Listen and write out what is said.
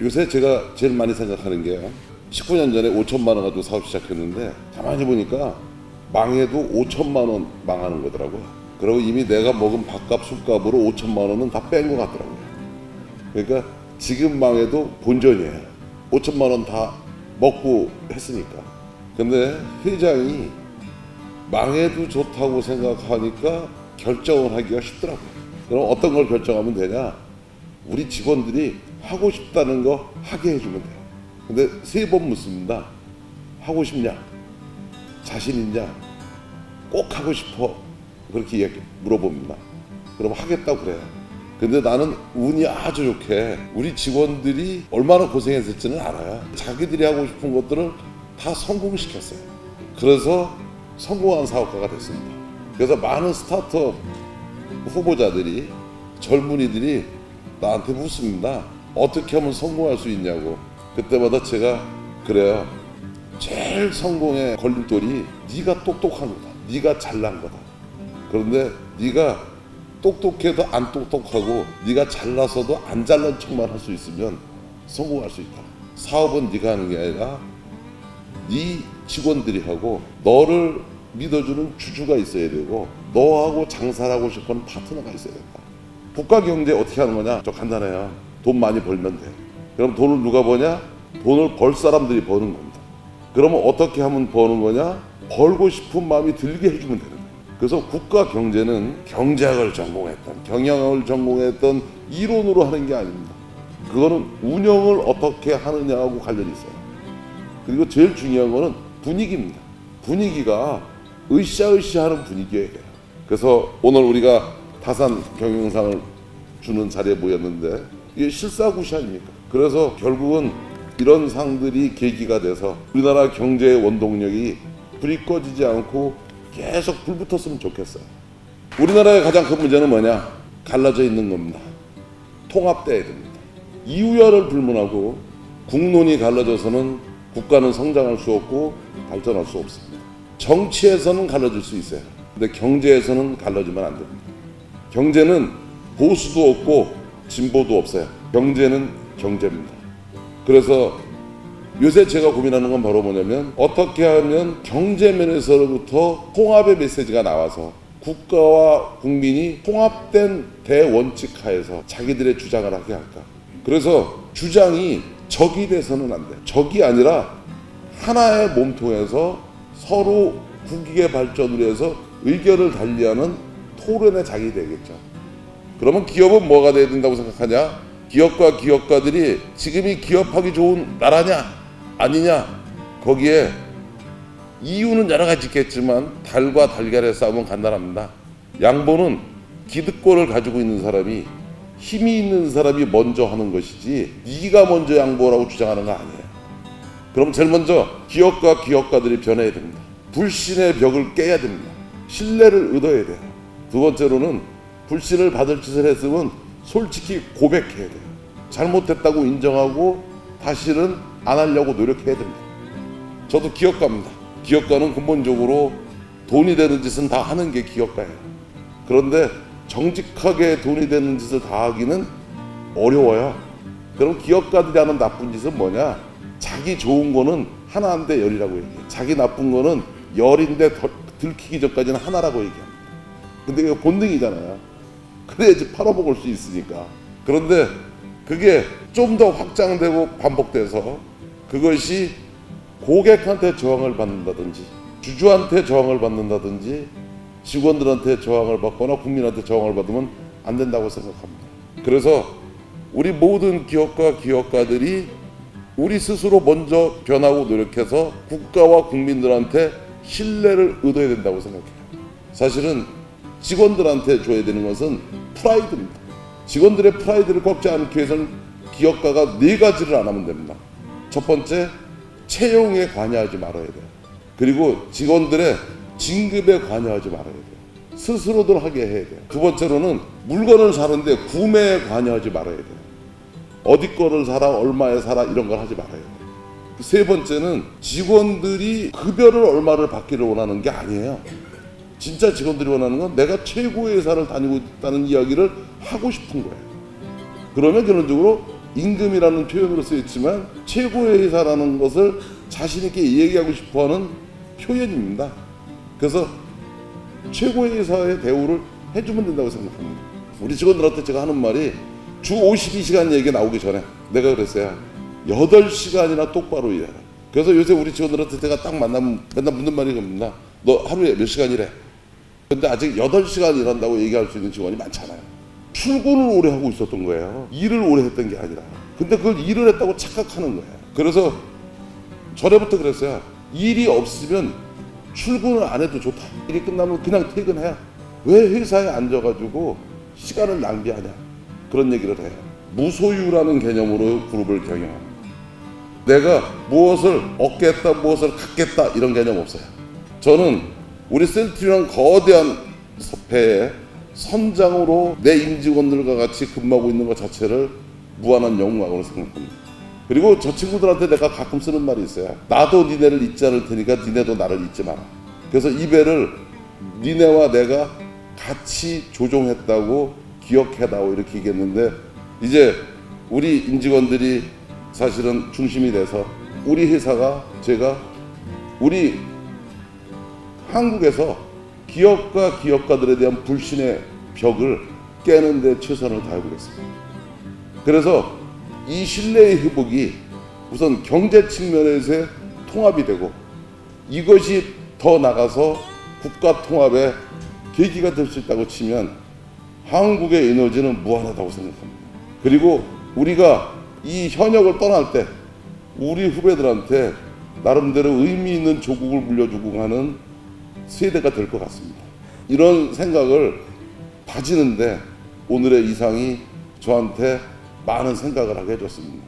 요새 제가 제일 많이 생각하는 게 19년 전에 5천만 원 가지고 사업 시작했는데 가만히 보니까 망해도 5천만 원 망하는 거더라고요. 그리고 이미 내가 먹은 밥값 술값으로 5천만 원은 다 뺀 것 같더라고요. 그러니까 지금 망해도 본전이에요. 5천만 원 다 먹고 했으니까. 근데 회장이 망해도 좋다고 생각하니까 결정을 하기가 쉽더라고요. 그럼 어떤 걸 결정하면 되냐? 우리 직원들이 하고 싶다는 거 하게 해주면 돼요. 근데 3번 묻습니다. 하고 싶냐? 자신 있냐? 꼭 하고 싶어. 그렇게 물어봅니다. 그럼 하겠다고 그래요. 근데 나는 운이 아주 좋게 우리 직원들이 얼마나 고생했을지는 알아요. 자기들이 하고 싶은 것들을 다 성공시켰어요. 그래서 성공한 사업가가 됐습니다. 그래서 많은 스타트업 후보자들이, 젊은이들이 나한테 묻습니다. 어떻게 하면 성공할 수 있냐고. 그때마다 제가 그래요. 제일 성공의 걸림돌이 네가 똑똑한 거다. 네가 잘난 거다. 그런데 네가 똑똑해도 안 똑똑하고 네가 잘나서도 안 잘난 척만 할 수 있으면 성공할 수 있다. 사업은 네가 하는 게 아니라 네 직원들이 하고 너를 믿어주는 주주가 있어야 되고 너하고 장사를 하고 싶은 파트너가 있어야 된다. 국가 경제 어떻게 하는 거냐? 저 간단해요. 돈 많이 벌면 돼. 그럼 돈을 누가 버냐? 돈을 벌 사람들이 버는 겁니다. 그러면 어떻게 하면 버는 거냐? 벌고 싶은 마음이 들게 해주면 되는 거예요. 그래서 국가 경제는 경제학을 전공했던, 경영을 전공했던 이론으로 하는 게 아닙니다. 그거는 운영을 어떻게 하느냐하고 관련이 있어요. 그리고 제일 중요한 거는 분위기입니다. 분위기가 으쌰으쌰하는 분위기여야 돼요. 그래서 오늘 우리가 다산 경영상을 주는 자리에 모였는데 이게 실사구시 아닙니까? 그래서 결국은 이런 상들이 계기가 돼서 우리나라 경제의 원동력이 불이 꺼지지 않고 계속 불붙었으면 좋겠어요. 우리나라의 가장 큰 문제는 뭐냐? 갈라져 있는 겁니다. 통합돼야 됩니다. 이유야를 불문하고 국론이 갈라져서는 국가는 성장할 수 없고 발전할 수 없습니다. 정치에서는 갈라질 수 있어요. 근데 경제에서는 갈라지면 안 됩니다. 경제는 보수도 없고 진보도 없어요. 경제는 경제입니다. 그래서 요새 제가 고민하는 건 바로 뭐냐면 어떻게 하면 경제면에서부터 통합의 메시지가 나와서 국가와 국민이 통합된 대원칙 하에서 자기들의 주장을 하게 할까. 그래서 주장이 적이 돼서는 안 돼. 적이 아니라 하나의 몸통에서 서로 국익의 발전을 위해서 의견을 달리하는 토론의 장이 되겠죠. 그러면 기업은 뭐가 돼야 된다고 생각하냐? 기업과 기업가들이 지금이 기업하기 좋은 나라냐 아니냐, 거기에 이유는 여러 가지 있겠지만 달과 달걀의 싸움은 간단합니다. 양보는 기득권을 가지고 있는 사람이, 힘이 있는 사람이 먼저 하는 것이지 네가 먼저 양보라고 주장하는 거 아니에요. 그럼 제일 먼저 기업과 기업가들이 변해야 됩니다. 불신의 벽을 깨야 됩니다. 신뢰를 얻어야 돼요. 두 번째로는 불신을 받을 짓을 했으면 솔직히 고백해야 돼요. 잘못했다고 인정하고 다시는 안 하려고 노력해야 됩니다. 저도 기업가입니다. 기업가는 근본적으로 돈이 되는 짓은 다 하는 게 기업가예요. 그런데 정직하게 돈이 되는 짓을 다 하기는 어려워요. 그럼 기업가들이 하는 나쁜 짓은 뭐냐? 자기 좋은 거는 하나인데 열이라고 얘기해요. 자기 나쁜 거는 열인데 들키기 전까지는 하나라고 얘기합니다. 근데 이거 본능이잖아요. 그래야지 팔아먹을 수 있으니까. 그런데 그게 좀 더 확장되고 반복돼서 그것이 고객한테 저항을 받는다든지 주주한테 저항을 받는다든지 직원들한테 저항을 받거나 국민한테 저항을 받으면 안 된다고 생각합니다. 그래서 우리 모든 기업과 기업가들이 우리 스스로 먼저 변하고 노력해서 국가와 국민들한테 신뢰를 얻어야 된다고 생각해요. 사실은 직원들한테 줘야 되는 것은 프라이드입니다. 직원들의 프라이드를 꺾지 않기 위해서는 기업가가 4가지를 안 하면 됩니다. 첫 번째, 채용에 관여하지 말아야 돼요. 그리고 직원들의 진급에 관여하지 말아야 돼요. 스스로들 하게 해야 돼요. 두 번째로는 물건을 사는데 구매에 관여하지 말아야 돼요. 어디 거를 사라, 얼마에 사라 이런 걸 하지 말아야 돼요. 세 번째는 직원들이 급여를 얼마를 받기를 원하는 게 아니에요. 진짜 직원들이 원하는 건 내가 최고의 회사를 다니고 있다는 이야기를 하고 싶은 거예요. 그러면 결론적으로 임금이라는 표현으로 쓰였지만 최고의 회사라는 것을 자신 있게 얘기하고 싶어하는 표현입니다. 그래서 최고의 회사의 대우를 해주면 된다고 생각합니다. 우리 직원들한테 제가 하는 말이 주 52시간 얘기 나오기 전에 내가 그랬어요. 8시간이나 똑바로 일해라. 그래서 요새 우리 직원들한테 제가 딱 만나면 맨날 묻는 말이 겁니다. 너 하루에 몇 시간 일해? 근데 아직 8시간 일한다고 얘기할 수 있는 직원이 많잖아요. 출근을 오래 하고 있었던 거예요. 일을 오래 했던 게 아니라. 근데 그걸 일을 했다고 착각하는 거예요. 그래서 전에부터 그랬어요. 일이 없으면 출근을 안 해도 좋다. 일이 끝나면 그냥 퇴근해야. 왜 회사에 앉아가지고 시간을 낭비하냐. 그런 얘기를 해요. 무소유라는 개념으로 그룹을 경영합니다. 내가 무엇을 얻겠다, 무엇을 갖겠다 이런 개념 없어요. 저는 우리 셀트리온 거대한 배에 선장으로 내 임직원들과 같이 근무하고 있는 것 자체를 무한한 영광으로 생각합니다. 그리고 저 친구들한테 내가 가끔 쓰는 말이 있어요. 나도 니네를 잊지 않을 테니까 니네도 나를 잊지 마라. 그래서 이 배를 니네와 내가 같이 조종했다고 기억해다오 이렇게 얘기했는데 이제 우리 임직원들이 사실은 중심이 돼서 우리 회사가 제가 우리 한국에서 기업과 기업가들에 대한 불신의 벽을 깨는 데 최선을 다해보겠습니다. 그래서 이 신뢰의 회복이 우선 경제 측면에서의 통합이 되고 이것이 더 나가서 국가 통합의 계기가 될 수 있다고 치면 한국의 에너지는 무한하다고 생각합니다. 그리고 우리가 이 현역을 떠날 때 우리 후배들한테 나름대로 의미 있는 조국을 물려주고 가는 세대가 될 것 같습니다. 이런 생각을 다지는데 오늘의 이상이 저한테 많은 생각을 하게 해줬습니다.